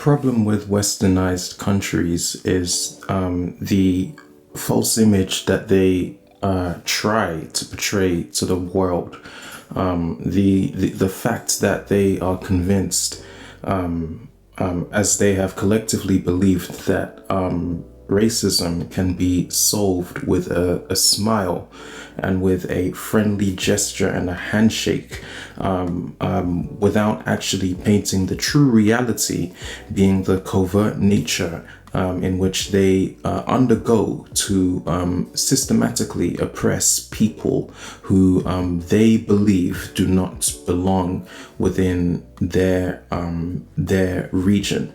problem with westernized countries is the false image that they try to portray to the world. The fact that they are convinced, as they have collectively believed, that racism can be solved with a smile and with a friendly gesture and a handshake, without actually painting the true reality being the covert nature in which they undergo to systematically oppress people who they believe do not belong within their region.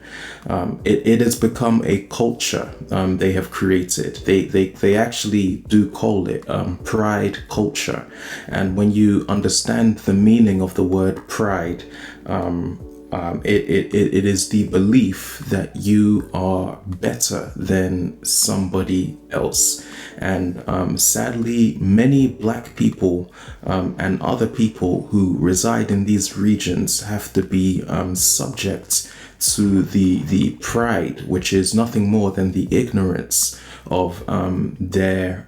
It has become a culture they have created. They actually do call it pride culture. And when you understand the meaning of the word pride, it is the belief that you are better than somebody else. And sadly, many Black people and other people who reside in these regions have to be subject to the pride, which is nothing more than the ignorance of their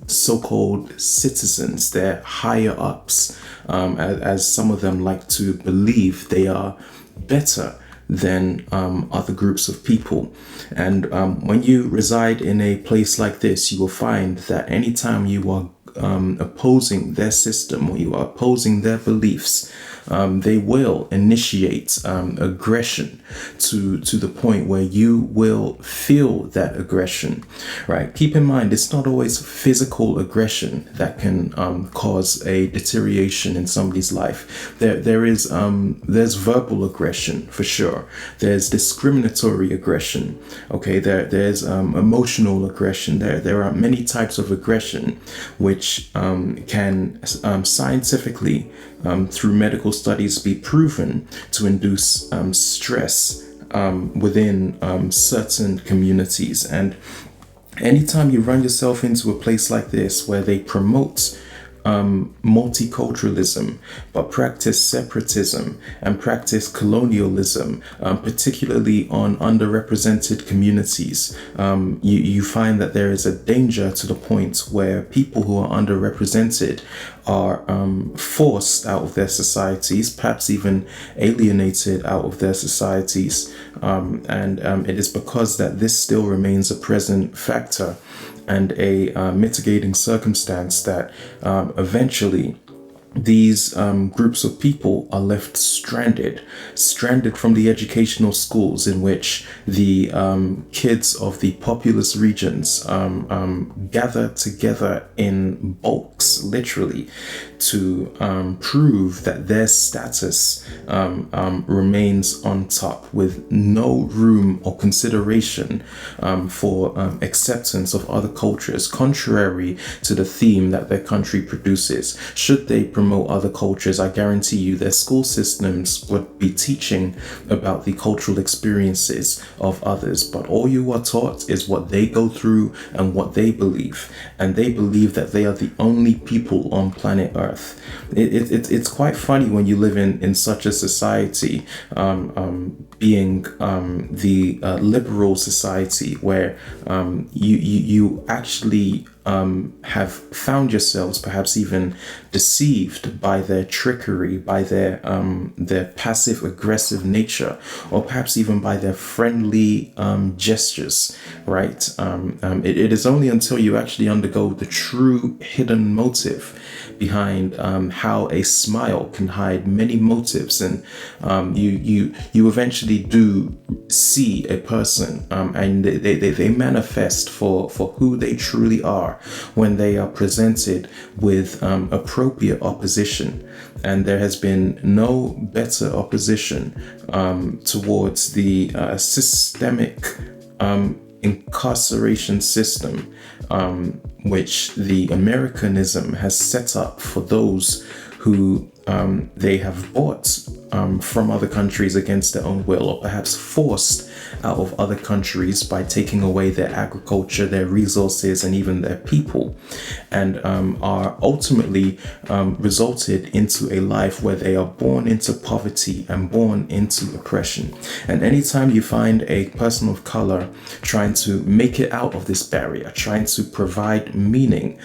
so-called citizens, their higher ups, as some of them like to believe they are better than other groups of people. And when you reside in a place like this, you will find that anytime you are opposing their system or you are opposing their beliefs, they will initiate aggression to the point where you will feel that aggression, right? Keep in mind, it's not always physical aggression that can cause a deterioration in somebody's life. There's verbal aggression for sure. There's discriminatory aggression. Okay, there's emotional aggression. There are many types of aggression which can scientifically, through medical studies, be proven to induce stress within certain communities. And anytime you run yourself into a place like this where they promote multiculturalism, but practice separatism and practice colonialism, particularly on underrepresented communities, you find that there is a danger to the point where people who are underrepresented are forced out of their societies, perhaps even alienated out of their societies. And it is because that this still remains a present factor and a mitigating circumstance that eventually these groups of people are left stranded from the educational schools in which the kids of the populous regions gather together in bulks, literally, to prove that their status remains on top, with no room or consideration for acceptance of other cultures, contrary to the theme that their country produces. Should they promote other cultures, I guarantee you their school systems would be teaching about the cultural experiences of others, but all you are taught is what they go through and what they believe, and they believe that they are the only people on planet Earth. It's quite funny when you live in such a society, being the liberal society, where you actually have found yourselves perhaps even deceived by their trickery, by their passive aggressive nature, or perhaps even by their friendly gestures, right? It is only until you actually undergo the true hidden motive behind how a smile can hide many motives, and you eventually do see a person, and they manifest for who they truly are when they are presented with appropriate opposition. And there has been no better opposition towards the systemic incarceration system which the Americanism has set up for those who they have bought from other countries against their own will, or perhaps forced out of other countries by taking away their agriculture, their resources, and even their people. and are ultimately resulted into a life where they are born into poverty and born into oppression. And anytime you find a person of color trying to make it out of this barrier, trying to provide meaning,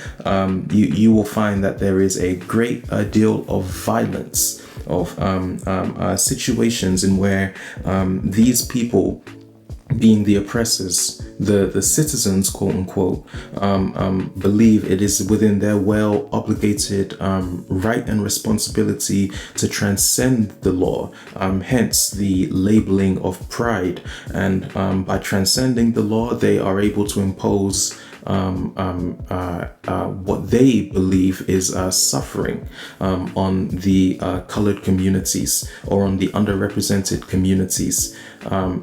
you will find that there is a great deal of violence, of situations in where these people, being the oppressors, the citizens, quote unquote, believe it is within their well obligated right and responsibility to transcend the law, hence the labeling of pride. And by transcending the law, they are able to impose what they believe is suffering on the colored communities or on the underrepresented communities.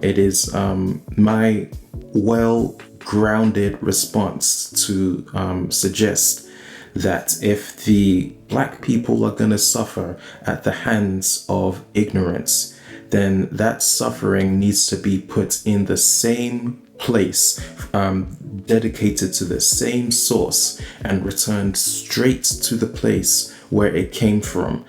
It is my well-grounded response to suggest that if the Black people are going to suffer at the hands of ignorance, then that suffering needs to be put in the same place, dedicated to the same source, and returned straight to the place where it came from.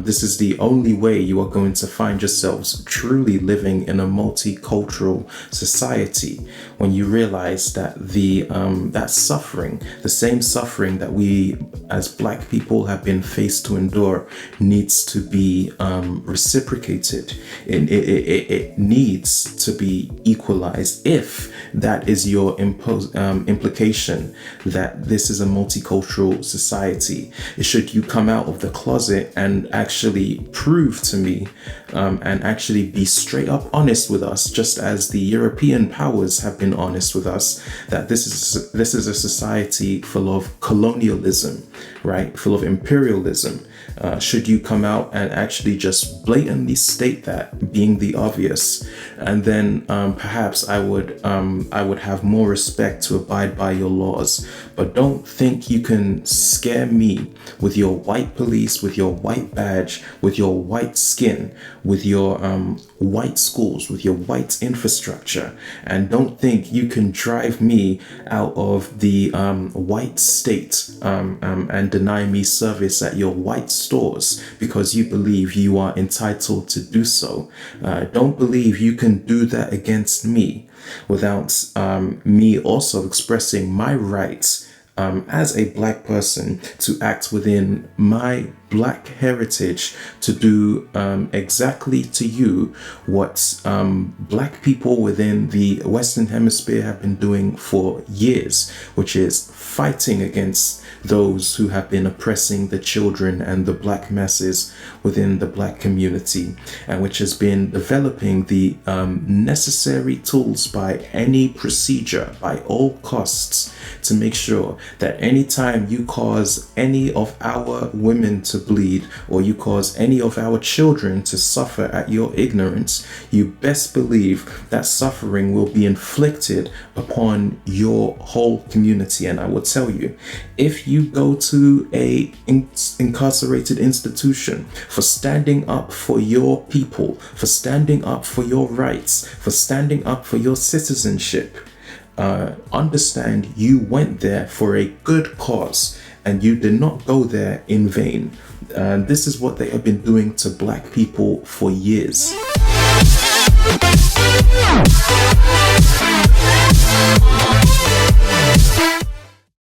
This is the only way you are going to find yourselves truly living in a multicultural society, when you realize that that suffering, the same suffering that we as Black people have been faced to endure, needs to be reciprocated. It needs to be equalized, if that is your implication that this is a multicultural society. Should you come out of the closet and actually prove to me and actually be straight up honest with us, just as the European powers have been honest with us, that this is a society full of colonialism, right? Full of imperialism. Should you come out and actually just blatantly state that, being the obvious, and then perhaps I would have more respect to abide by your laws. But don't think you can scare me with your white police, with your white badge, with your white skin, with your white schools, with your white infrastructure, and don't think you can drive me out of the white state and deny me service at your white stores because you believe you are entitled to do so. Don't believe you can do that against me without me also expressing my rights as a Black person to act within my Black heritage, to do exactly to you what Black people within the Western Hemisphere have been doing for years, which is fighting against those who have been oppressing the children and the Black masses within the Black community, and which has been developing the necessary tools by any procedure, by all costs, to make sure that anytime you cause any of our women to bleed, or you cause any of our children to suffer at your ignorance, you best believe that suffering will be inflicted upon your whole community. And I will tell you, if you go to a incarcerated institution for standing up for your people, for standing up for your rights, for standing up for your citizenship, understand you went there for a good cause and you did not go there in vain. This is what they have been doing to Black people for years.